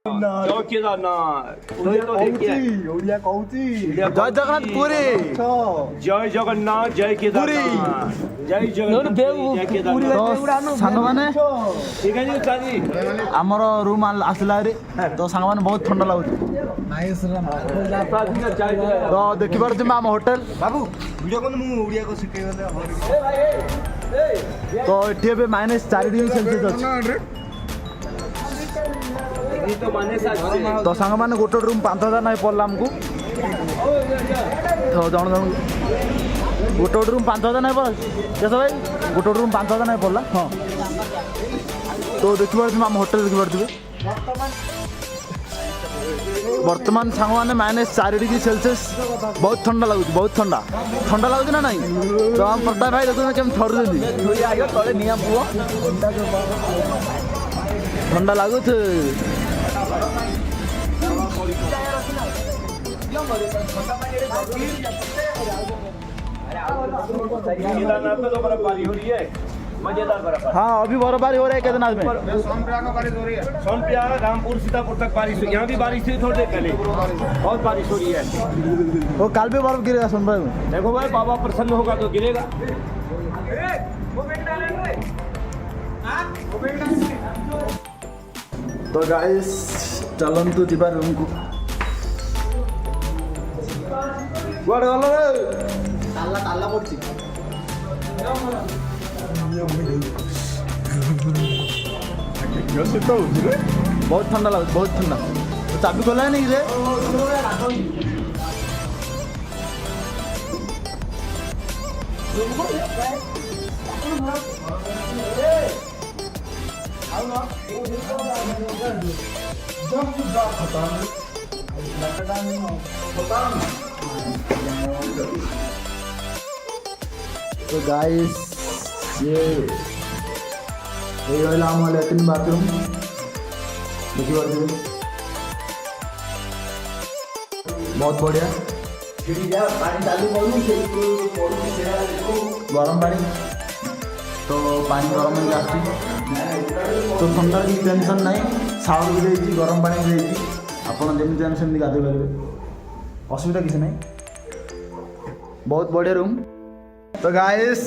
जय केदारनाथ जय जगन्नाथ पुरी जय जगन्नाथ जय केदारनाथ जय जगन्नाथ जय केदारनाथ सांग माने ठीक है जी चाची आमर रूम आसला रे तो सांग माने बहुत ठंडा लागुଛି तो देखि पारुछ आम होटल बाबू वीडियो को मु ओडिया को सिखेइले तो एठी ଏବେ -4 डिग्री सेल्सियस अछि तो सांग माने गोटे रूम 5000 नहीं पड़ला हमको तो जन जन गोटे रूम 5000 नहीं पड़ा कैसे भाई गोटे रूम 5000 नहीं पड़ला हाँ तो देखि पारुछ आम होटल देखि पारुछ वर्तमान सांग माने -4 डिग्री सेल्सियस बहुत ठंडा लगुच बहुत ठंडा लगुच ना नहीं तो हम पट्टा भाई देखो केम थर जल्दी तले निया पुओ ठंडा लगुच केदारनाथ में तो बर्फबारी हो रही है मजेदार बर्फबारी हाँ अभी बर्फबारी हो रहा है केदारनाथ में सोनप्रयाग में बारिश हो रही है सोनप्रयाग रामपुर सीतापुर तक बारिश हुई यहाँ भी बारिश थी थोड़ी देर पहले बहुत बारिश हो रही है वो कल भी बर्फ गिरेगा सोनप्रयाग में देखो भाई बाबा प्रसन्न होगा तो गिरेगा तो गाइस चलंतु जीवा रूम को कुआडे गल रे ताला पड़छि बहुत ठंडा लगे बहुत ठंडा तो चाबी खोला नहीं रे तो गाइस ये रहा हमारे लैट्रिन बाथरूम देखिए बहुत बढ़िया गरम पानी तो पानी गरम हो तो ठंडा की टेंशन नहीं साउंड भी देती गरम पानी भी देती आप जमी सेमती गाधे पारे असुविधा किसी नहीं बहुत बढ़िया रूम तो गाइस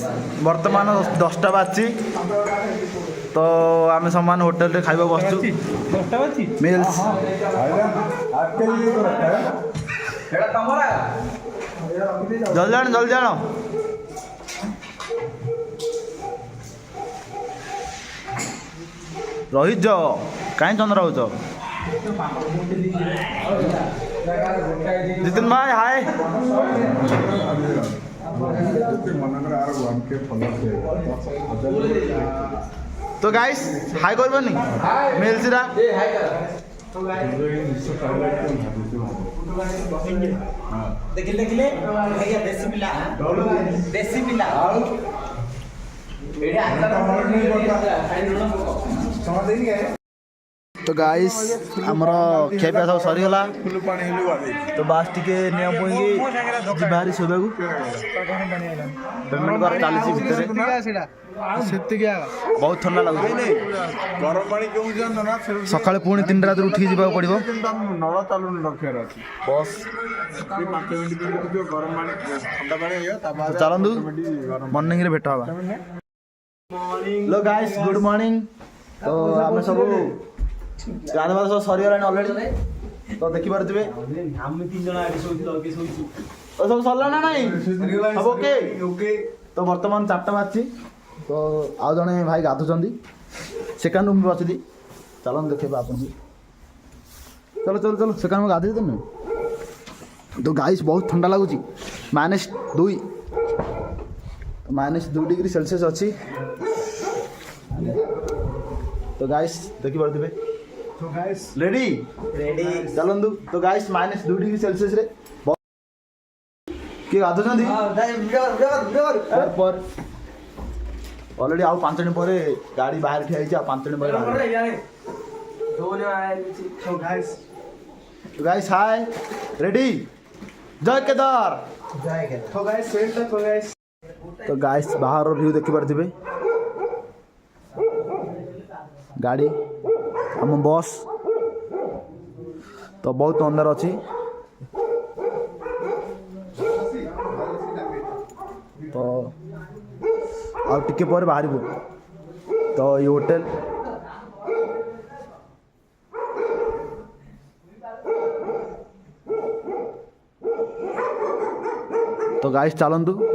वर्तमान 10टा बाजी तो आम समान होटल रे खाइबा बसचु मिल्स जल जान रोहित जो कहीं चंद्र हो जितिन भाई हाय तो गाइस हाय करबनी मिल्स रा देखिले भैया देसी पिला तो गाइस आमर खेपा सब सरीगला तो बास टिके निया पुई जिबारी सोबे को पेमेंट कर चली भितर बहुत ठंडा लगुच गरम पानी क्यों जान ना सकाळे पुणी 3 रात उठी जीवा पड़िबो नल चालू रखियार अछि बस 5 मिनिट जो गरम पानी ठंडा पानी होय ता बाद चलंदु मॉर्निंग रे भेट हवा लो गाइस गुड मॉर्निंग तो आमे सब गाना सब सरी गलानी ऑलरेडी तो देखि पारथिबे हम 3 जना आगे सोइतो आगे सोइतो तो सब सरला ना नहीं सब ओके ओके तो वर्तमान 4टा बाची तो आउ जने भाई गाधुचंदी सेकंड रूम में बचदी चलन देखेबा आपन चलो चलो चलो सेकंड में गाधे देन तो गाइस बहुत ठंडा लागुची -2 तो -2 डिग्री सेल्सियस अछि तो गाइस देखि पारथिबे तो गाइस रेडी चलंदु तो गाइस -2 डिग्री सेल्सियस रे के गाधुचंदी पर ऑलरेडी आउ 5 दिन परे गाड़ी बाहर ठिया आ 5 दिन परे तो गाइस हाय रेडी जय केदार तो गाइस वेट तो गाइस तो गाइस बाहर व्यू देखि पारथिबे गाड़ी हम बस तो बहुत अंदर अच्छी तो आ टिके पर बाहर तो ये होटेल तो गाइस चलतु